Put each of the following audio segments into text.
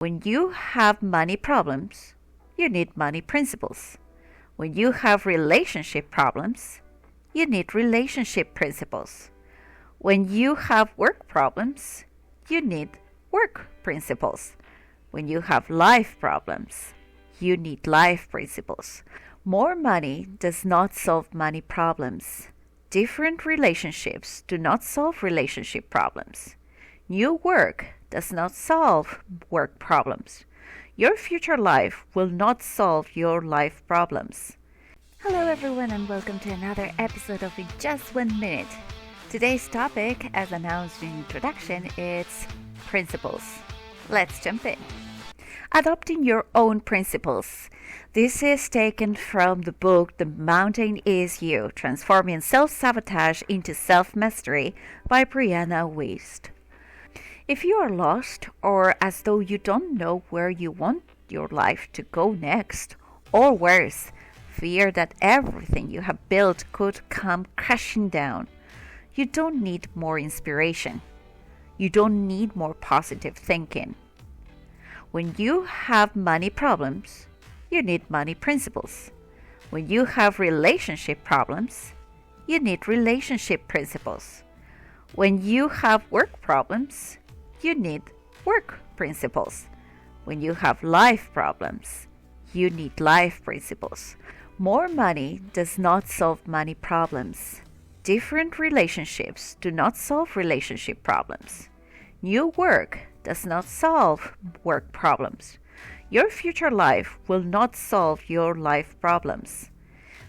When you have money problems, you need money principles. When you have relationship problems, you need relationship principles. When you have work problems, you need work principles. When you have life problems, you need life principles. More money does not solve money problems. Different relationships do not solve relationship problems. New work does not solve work problems. Your future life will not solve your life problems. Hello everyone and welcome to another episode of In Just 1 Minute. Today's topic, as announced in introduction, is principles. Let's jump in. Adopting your own principles. This is taken from the book The Mountain Is You, Transforming Self-Sabotage into Self-Mastery by Brianna Wiest. If you are lost or as though you don't know where you want your life to go next, or worse, fear that everything you have built could come crashing down, you don't need more inspiration. You don't need more positive thinking. When you have money problems, you need money principles. When you have relationship problems, you need relationship principles. When you have work problems, you need work principles. When you have life problems, you need life principles. More money does not solve money problems. Different relationships do not solve relationship problems. New work does not solve work problems. Your future life will not solve your life problems.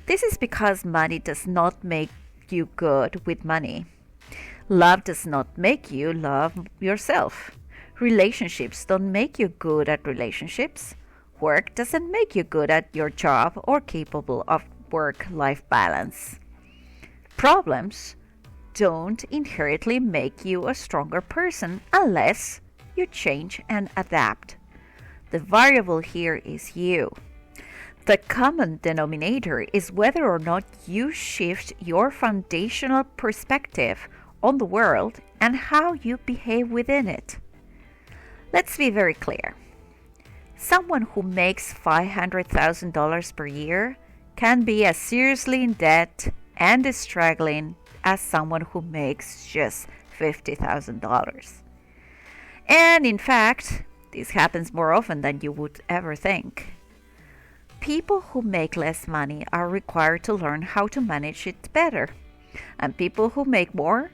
This is because money does not make you good with money. Love does not make you love yourself. Relationships don't make you good at relationships. Work doesn't make you good at your job or capable of work-life balance. Problems don't inherently make you a stronger person unless you change and adapt. The variable here is you. The common denominator is whether or not you shift your foundational perspective on the world and how you behave within it. Let's be very clear. Someone who makes $500,000 per year can be as seriously in debt and is struggling as someone who makes just $50,000. And in fact, this happens more often than you would ever think. People who make less money are required to learn how to manage it better. And people who make more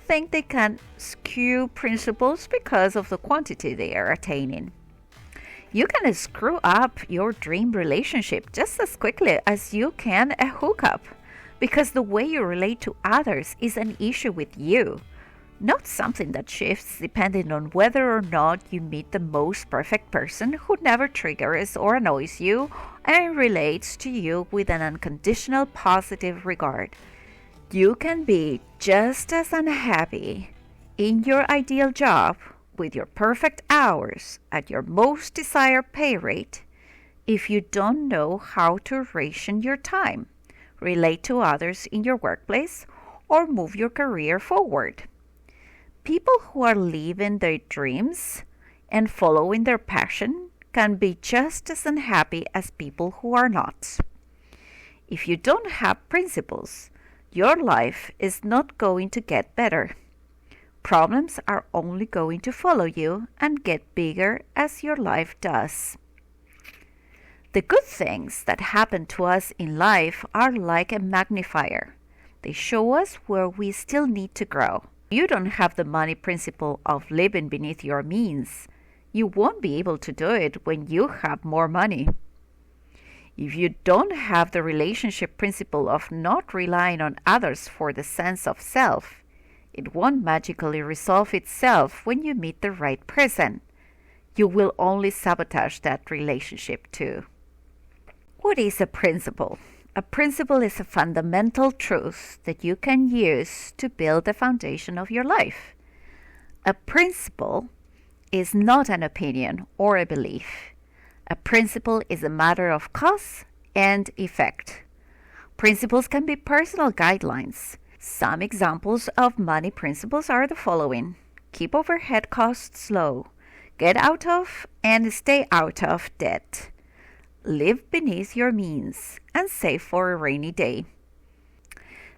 think they can skew principles because of the quantity they are attaining. You can screw up your dream relationship just as quickly as you can a hookup, because the way you relate to others is an issue with you, not something that shifts depending on whether or not you meet the most perfect person who never triggers or annoys you and relates to you with an unconditional positive regard. You can be just as unhappy in your ideal job with your perfect hours at your most desired pay rate if you don't know how to ration your time, relate to others in your workplace, or move your career forward. People who are living their dreams and following their passion can be just as unhappy as people who are not. If you don't have principles, your life is not going to get better. Problems are only going to follow you and get bigger as your life does. The good things that happen to us in life are like a magnifier. They show us where we still need to grow. You don't have the money principle of living beneath your means. You won't be able to do it when you have more money. If you don't have the relationship principle of not relying on others for the sense of self, it won't magically resolve itself when you meet the right person. You will only sabotage that relationship too. What is a principle? A principle is a fundamental truth that you can use to build the foundation of your life. A principle is not an opinion or a belief. A principle is a matter of cause and effect. Principles can be personal guidelines. Some examples of money principles are the following: keep overhead costs low, Get out of and stay out of debt. Live beneath your means and save for a rainy day.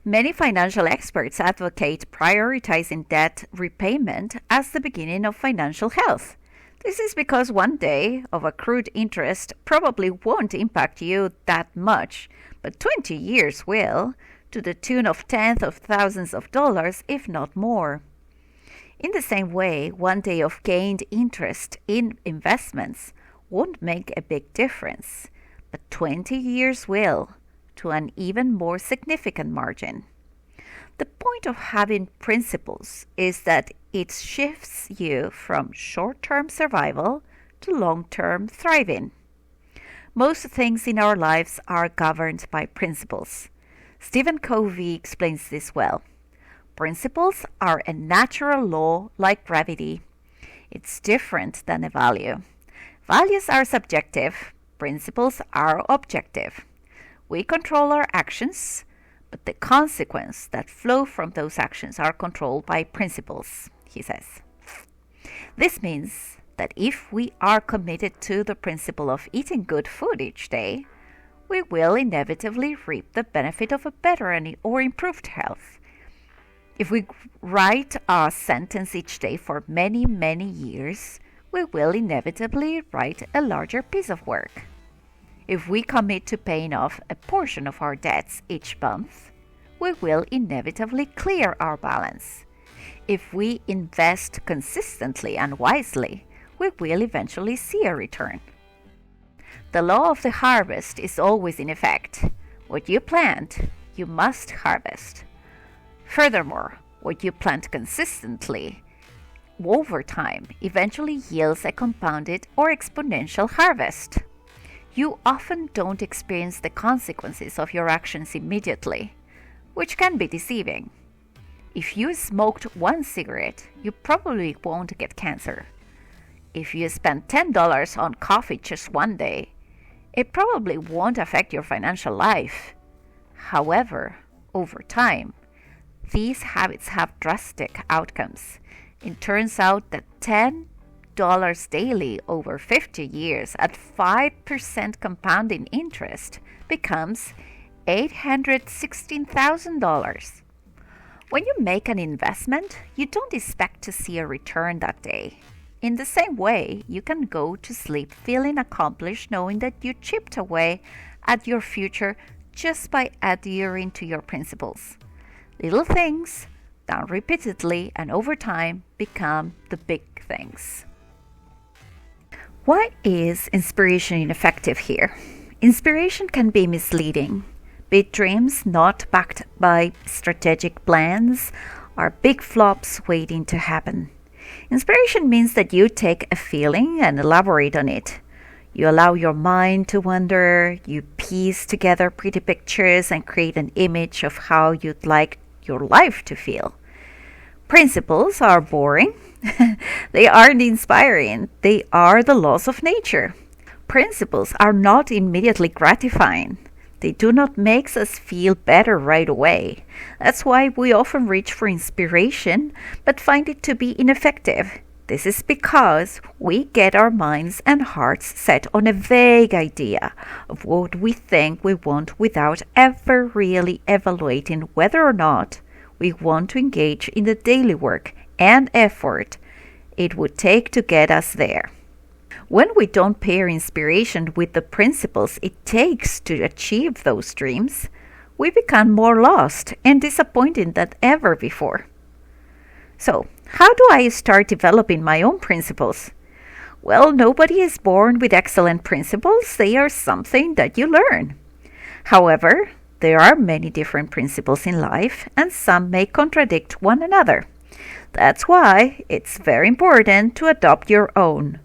Many financial experts advocate prioritizing debt repayment as the beginning of financial health. This is because one day of accrued interest probably won't impact you that much, but 20 years will, to the tune of tens of thousands of dollars, if not more. In the same way, one day of gained interest in investments won't make a big difference, but 20 years will, to an even more significant margin. The point of having principles is that it shifts you from short-term survival to long-term thriving. Most things in our lives are governed by principles. Stephen Covey explains this well. Principles are a natural law like gravity. It's different than a value. Values are subjective. Principles are objective. We control our actions, but the consequences that flow from those actions are controlled by principles, he says. This means that if we are committed to the principle of eating good food each day, we will inevitably reap the benefit of a better or improved health. If we write a sentence each day for many, many years, we will inevitably write a larger piece of work. If we commit to paying off a portion of our debts each month, we will inevitably clear our balance. If we invest consistently and wisely, we will eventually see a return. The law of the harvest is always in effect. What you plant, you must harvest. Furthermore, what you plant consistently over time eventually yields a compounded or exponential harvest. You often don't experience the consequences of your actions immediately, which can be deceiving. If you smoked one cigarette, you probably won't get cancer. If you spend $10 on coffee just one day, it probably won't affect your financial life. However, over time, these habits have drastic outcomes. It turns out that $10 daily over 50 years at 5% compounding interest becomes $816,000. When you make an investment, you don't expect to see a return that day. In the same way, you can go to sleep feeling accomplished knowing that you chipped away at your future just by adhering to your principles. Little things, done repeatedly and over time, become the big things. Why is inspiration ineffective here? Inspiration can be misleading. Big dreams not backed by strategic plans are big flops waiting to happen. Inspiration means that you take a feeling and elaborate on it. You allow your mind to wander, you piece together pretty pictures and create an image of how you'd like your life to feel. Principles are boring. They aren't inspiring. They are the laws of nature. Principles are not immediately gratifying. They do not make us feel better right away. That's why we often reach for inspiration but find it to be ineffective. This is because we get our minds and hearts set on a vague idea of what we think we want without ever really evaluating whether or not we want to engage in the daily work and effort it would take to get us there. When we don't pair inspiration with the principles it takes to achieve those dreams, we become more lost and disappointed than ever before. So, how do I start developing my own principles? Well, nobody is born with excellent principles. They are something that you learn. However, there are many different principles in life, and some may contradict one another. That's why it's very important to adopt your own,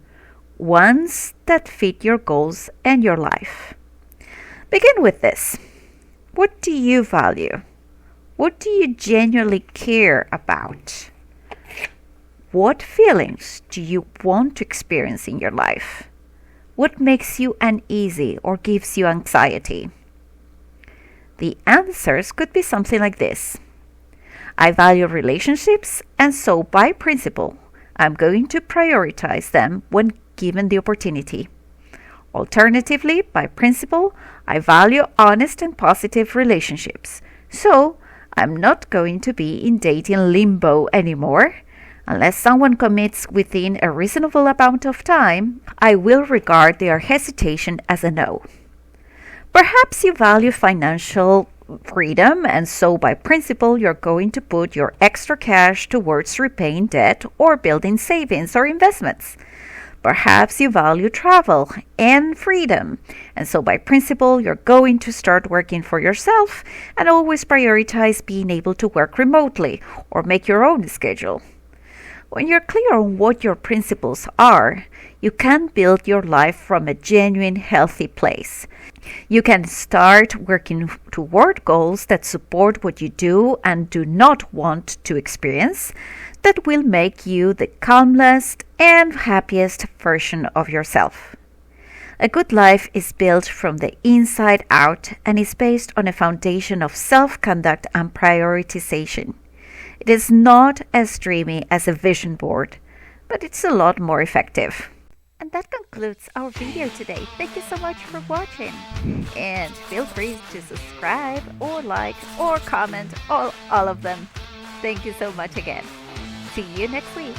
ones that fit your goals and your life. Begin with this. What do you value? What do you genuinely care about? What feelings do you want to experience in your life? What makes you uneasy or gives you anxiety? The answers could be something like this. I value relationships, and so by principle, I'm going to prioritize them when given the opportunity. Alternatively, by principle, I value honest and positive relationships. So, I'm not going to be in dating limbo anymore. Unless someone commits within a reasonable amount of time, I will regard their hesitation as a no. Perhaps you value financial freedom, and so by principle, you're going to put your extra cash towards repaying debt or building savings or investments. Perhaps you value travel and freedom, and so by principle, you're going to start working for yourself and always prioritize being able to work remotely or make your own schedule. When you're clear on what your principles are, you can build your life from a genuine, healthy place. You can start working toward goals that support what you do and do not want to experience, that will make you the calmest and happiest version of yourself. A good life is built from the inside out and is based on a foundation of self-conduct and prioritization. It is not as dreamy as a vision board, but it's a lot more effective. And that concludes our video today. Thank you so much for watching. And feel free to subscribe or like or comment, all of them. Thank you so much again. See you next week.